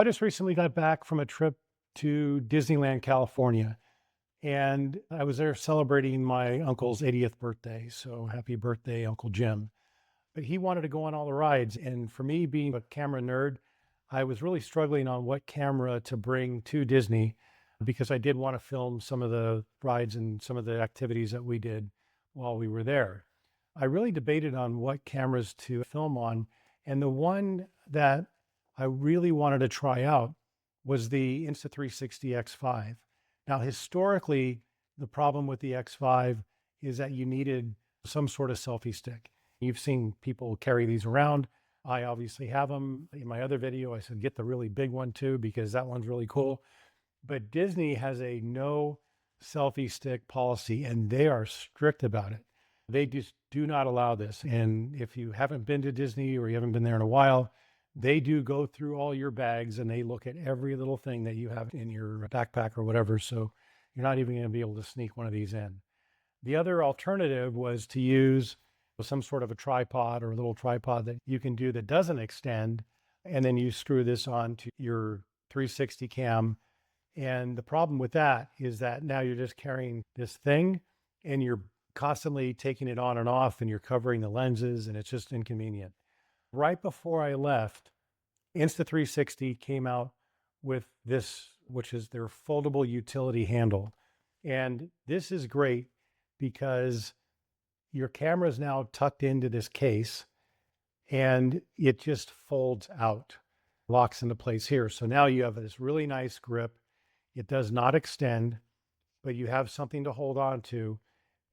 I just recently got back from a trip to Disneyland, California, and I was there celebrating my uncle's 80th birthday. So happy birthday, Uncle Jim. But he wanted to go on all the rides. And for me, being a camera nerd, I was really struggling on what camera to bring to Disney because I did want to film some of the rides and some of the activities that we did while we were there. I really debated on what cameras to film on. And the one that I really wanted to try out was the Insta360 X5. Now, historically, the problem with the X5 is that you needed some sort of selfie stick. You've seen people carry these around. I obviously have them. In my other video, I said, get the really big one too, because that one's really cool. But Disney has a no selfie stick policy, and they are strict about it. They just do not allow this. And if you haven't been to Disney or you haven't been there in a while, they do go through all your bags and they look at every little thing that you have in your backpack or whatever. So you're not even going to be able to sneak one of these in. The other alternative was to use some sort of a tripod or a little tripod that you can do that doesn't extend. And then you screw this onto your 360 cam. And the problem with that is that now you're just carrying this thing and you're constantly taking it on and off and you're covering the lenses and it's just inconvenient. Right before I left, Insta360 came out with this, which is their foldable utility handle. And this is great because your camera is now tucked into this case and it just folds out, locks into place here. So now you have this really nice grip. It does not extend, but you have something to hold on to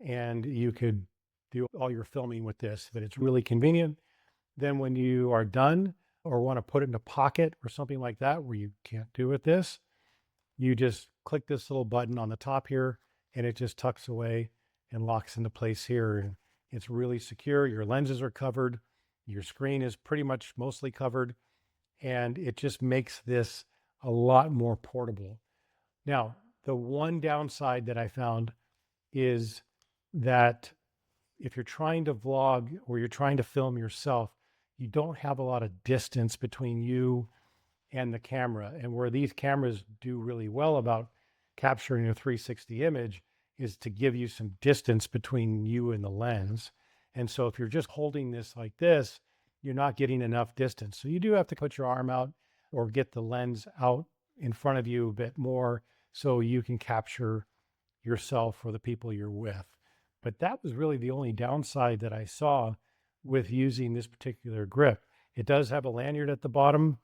and you could do all your filming with this, but it's really convenient. Then when you are done or want to put it in a pocket or something like that where you can't do with this, you just click this little button on the top here and it just tucks away and locks into place here. And it's really secure. Your lenses are covered. Your screen is pretty much mostly covered. And it just makes this a lot more portable. Now, the one downside that I found is that if you're trying to vlog or you're trying to film yourself, you don't have a lot of distance between you and the camera. And where these cameras do really well about capturing a 360 image is to give you some distance between you and the lens. And so if you're just holding this like this, you're not getting enough distance. So you do have to put your arm out or get the lens out in front of you a bit more so you can capture yourself or the people you're with. But that was really the only downside that I saw with using this particular grip. It does have a lanyard at the bottom.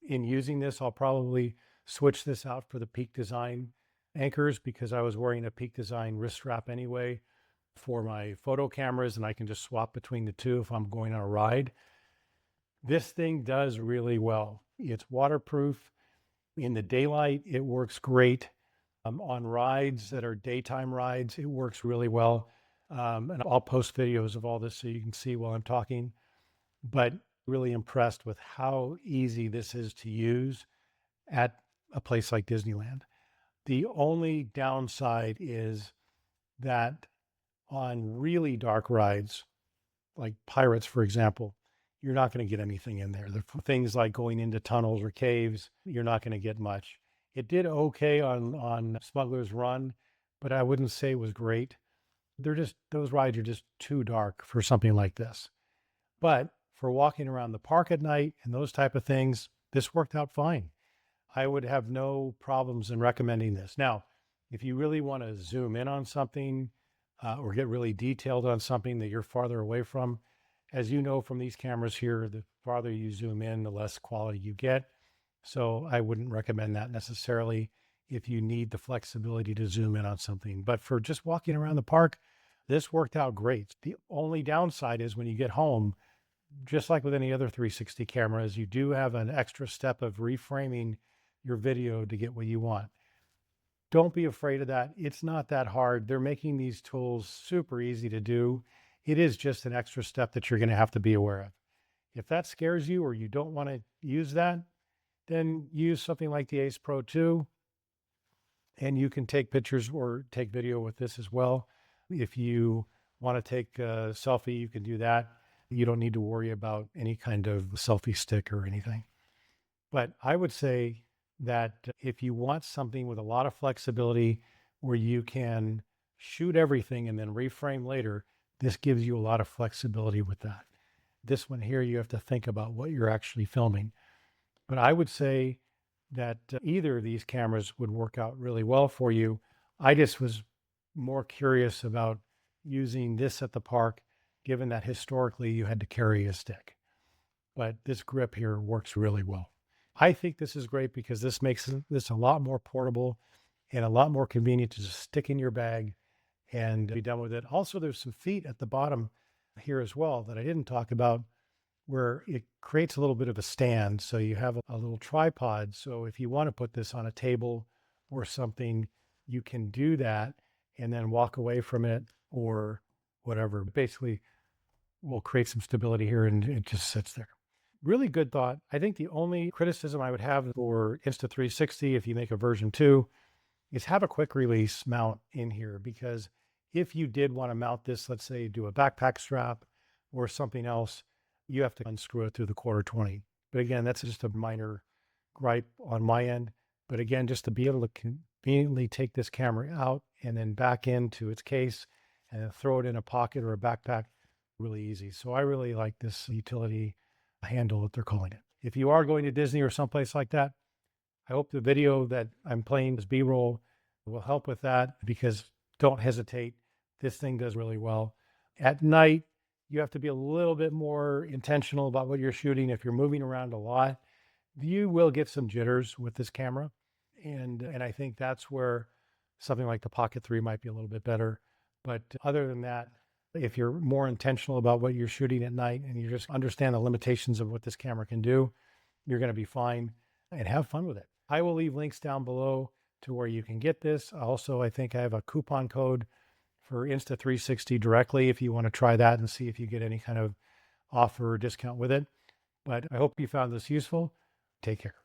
In using this, I'll probably switch this out for the Peak Design anchors because I was wearing a Peak Design wrist strap anyway for my photo cameras, and I can just swap between the two if I'm going on a ride. This thing does really well. It's waterproof. In the daylight, it works great. On rides that are daytime rides, it works really well. And I'll post videos of all this so you can see while I'm talking. But really impressed with how easy this is to use at a place like Disneyland. The only downside is that on really dark rides, like Pirates, for example, you're not going to get anything in there. The things like going into tunnels or caves, you're not going to get much. It did okay on Smuggler's Run, but I wouldn't say it was great. Those rides are just too dark for something like this. But for walking around the park at night and those type of things, this worked out fine. I would have no problems in recommending this. Now, if you really want to zoom in on something or get really detailed on something that you're farther away from, as you know from these cameras here, the farther you zoom in, the less quality you get. So I wouldn't recommend that necessarily if you need the flexibility to zoom in on something. But for just walking around the park, this worked out great. The only downside is when you get home, just like with any other 360 cameras, you do have an extra step of reframing your video to get what you want. Don't be afraid of that. It's not that hard. They're making these tools super easy to do. It is just an extra step that you're going to have to be aware of. If that scares you or you don't want to use that, then use something like the Ace Pro 2 and you can take pictures or take video with this as well. If you want to take a selfie, you can do that. You don't need to worry about any kind of selfie stick or anything. But I would say that if you want something with a lot of flexibility where you can shoot everything and then reframe later, this gives you a lot of flexibility with that. This one here, you have to think about what you're actually filming. But I would say that either of these cameras would work out really well for you. I just was more curious about using this at the park, given that historically you had to carry a stick. But this grip here works really well. I think this is great because this makes this a lot more portable and a lot more convenient to just stick in your bag and be done with it. Also, there's some feet at the bottom here as well that I didn't talk about, where it creates a little bit of a stand. So you have a little tripod. So if you want to put this on a table or something, you can do that and then walk away from it or whatever. Basically, we'll create some stability here and it just sits there. Really good thought. I think the only criticism I would have for Insta360, if you make a version 2, is have a quick release mount in here, because if you did want to mount this, let's say do a backpack strap or something else, you have to unscrew it through the 1/4 20. But again, that's just a minor gripe on my end. But again, just to be able to conveniently take this camera out and then back into its case and then throw it in a pocket or a backpack, really easy. So I really like this utility handle that they're calling it. If you are going to Disney or someplace like that, I hope the video that I'm playing as B-roll will help with that, because don't hesitate. This thing does really well. At night, you have to be a little bit more intentional about what you're shooting. If you're moving around a lot, you will get some jitters with this camera. And I think that's where something like the Pocket 3 might be a little bit better. But other than that, if you're more intentional about what you're shooting at night and you just understand the limitations of what this camera can do, you're going to be fine and have fun with it. I will leave links down below to where you can get this. Also, I think I have a coupon code for Insta360 directly if you want to try that and see if you get any kind of offer or discount with it. But I hope you found this useful. Take care.